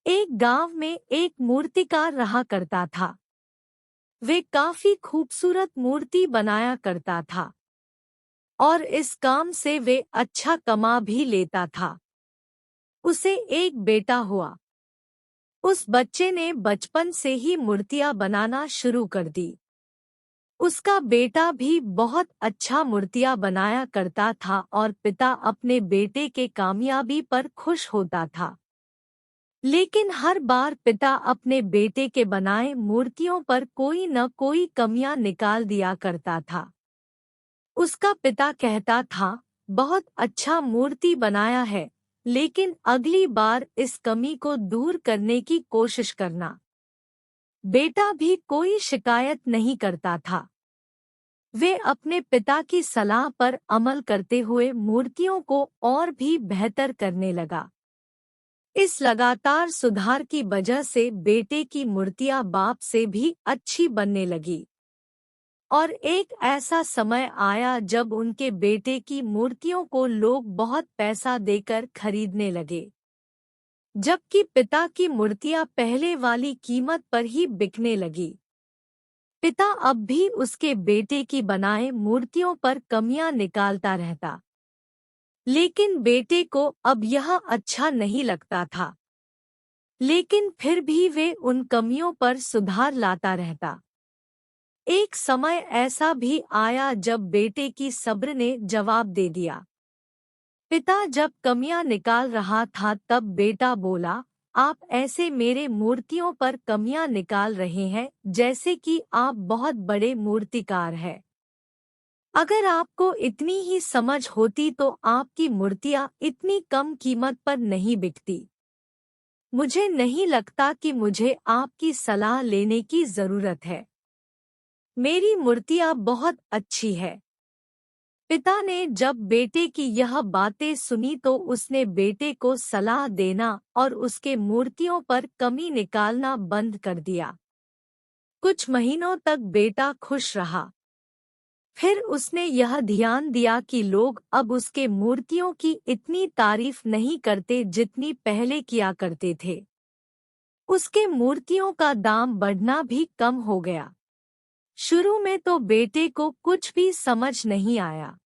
एक गांव में एक मूर्तिकार रहा करता था। वे काफी खूबसूरत मूर्ति बनाया करता था और इस काम से वे अच्छा कमा भी लेता था। उसे एक बेटा हुआ। उस बच्चे ने बचपन से ही मूर्तियां बनाना शुरू कर दी। उसका बेटा भी बहुत अच्छा मूर्तियां बनाया करता था और पिता अपने बेटे के कामयाबी पर खुश होता था। लेकिन हर बार पिता अपने बेटे के बनाए मूर्तियों पर कोई न कोई कमियां निकाल दिया करता था। उसका पिता कहता था, बहुत अच्छा मूर्ति बनाया है, लेकिन अगली बार इस कमी को दूर करने की कोशिश करना। बेटा भी कोई शिकायत नहीं करता था। वे अपने पिता की सलाह पर अमल करते हुए मूर्तियों को और भी बेहतर करने लगा। इस लगातार सुधार की वजह से बेटे की मूर्तियां बाप से भी अच्छी बनने लगी। और एक ऐसा समय आया जब उनके बेटे की मूर्तियों को लोग बहुत पैसा देकर खरीदने लगे, जबकि पिता की मूर्तियां पहले वाली कीमत पर ही बिकने लगी। पिता अब भी उसके बेटे की बनाए मूर्तियों पर कमियां निकालता रहता, लेकिन बेटे को अब यह अच्छा नहीं लगता था। लेकिन फिर भी वे उन कमियों पर सुधार लाता रहता। एक समय ऐसा भी आया जब बेटे की सब्र ने जवाब दे दिया। पिता जब कमियां निकाल रहा था तब बेटा बोला, आप ऐसे मेरे मूर्तियों पर कमियां निकाल रहे हैं जैसे कि आप बहुत बड़े मूर्तिकार हैं। अगर आपको इतनी ही समझ होती तो आपकी मूर्तियां इतनी कम कीमत पर नहीं बिकती। मुझे नहीं लगता कि मुझे आपकी सलाह लेने की जरूरत है। मेरी मूर्तियां बहुत अच्छी है। पिता ने जब बेटे की यह बातें सुनी तो उसने बेटे को सलाह देना और उसके मूर्तियों पर कमी निकालना बंद कर दिया। कुछ महीनों तक बेटा खुश रहा। फिर उसने यह ध्यान दिया कि लोग अब उसके मूर्तियों की इतनी तारीफ नहीं करते जितनी पहले किया करते थे। उसके मूर्तियों का दाम बढ़ना भी कम हो गया। शुरू में तो बेटे को कुछ भी समझ नहीं आया,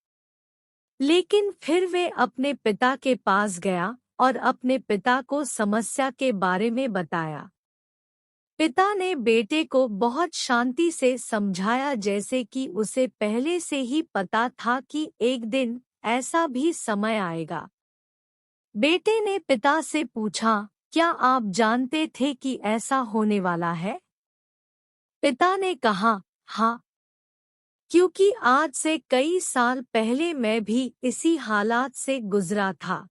लेकिन फिर वे अपने पिता के पास गया और अपने पिता को समस्या के बारे में बताया। पिता ने बेटे को बहुत शांति से समझाया जैसे कि उसे पहले से ही पता था कि एक दिन ऐसा भी समय आएगा। बेटे ने पिता से पूछा, क्या आप जानते थे कि ऐसा होने वाला है? पिता ने कहा, हाँ, क्योंकि आज से कई साल पहले मैं भी इसी हालात से गुजरा था।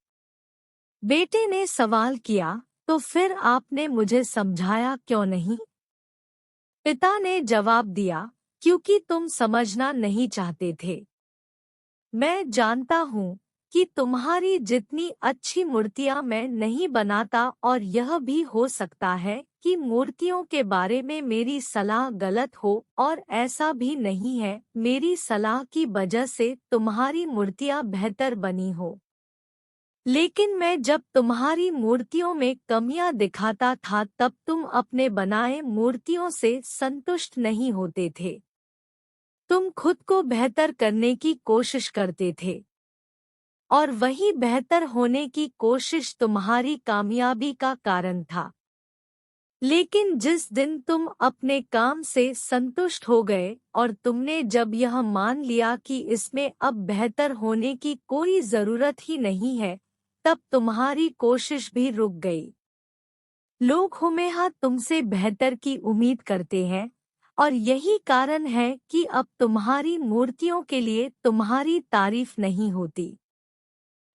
बेटे ने सवाल किया, तो फिर आपने मुझे समझाया क्यों नहीं? पिता ने जवाब दिया, क्योंकि तुम समझना नहीं चाहते थे। मैं जानता हूँ कि तुम्हारी जितनी अच्छी मूर्तियाँ मैं नहीं बनाता और यह भी हो सकता है कि मूर्तियों के बारे में मेरी सलाह गलत हो और ऐसा भी नहीं है मेरी सलाह की वजह से तुम्हारी मूर्तियाँ बेहतर बनी हो। लेकिन मैं जब तुम्हारी मूर्तियों में कमियां दिखाता था तब तुम अपने बनाए मूर्तियों से संतुष्ट नहीं होते थे। तुम खुद को बेहतर करने की कोशिश करते थे और वही बेहतर होने की कोशिश तुम्हारी कामयाबी का कारण था। लेकिन जिस दिन तुम अपने काम से संतुष्ट हो गए और तुमने जब यह मान लिया कि इसमें अब बेहतर होने की कोई जरूरत ही नहीं है, तब तुम्हारी कोशिश भी रुक गई। लोग हमेशा तुमसे बेहतर की उम्मीद करते हैं और यही कारण है कि अब तुम्हारी मूर्तियों के लिए तुम्हारी तारीफ नहीं होती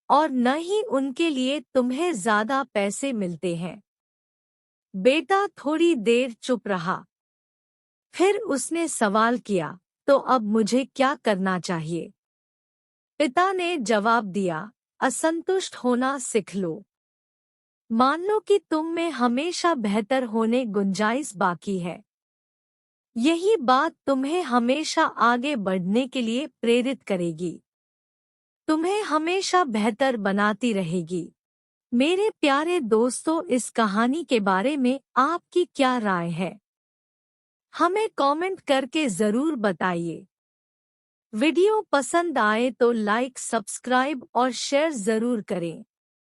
और न ही उनके लिए तुम्हें ज्यादा पैसे मिलते हैं। बेटा थोड़ी देर चुप रहा। फिर उसने सवाल किया, तो अब मुझे क्या करना चाहिए? पिता ने जवाब दिया, असंतुष्ट होना सीख लो। मान लो कि तुम में हमेशा बेहतर होने गुंजाइश बाकी है। यही बात तुम्हें हमेशा आगे बढ़ने के लिए प्रेरित करेगी, तुम्हें हमेशा बेहतर बनाती रहेगी। मेरे प्यारे दोस्तों, इस कहानी के बारे में आपकी क्या राय है? हमें कमेंट करके ज़रूर बताइए। वीडियो पसंद आए तो लाइक, सब्सक्राइब और शेयर ज़रूर करें।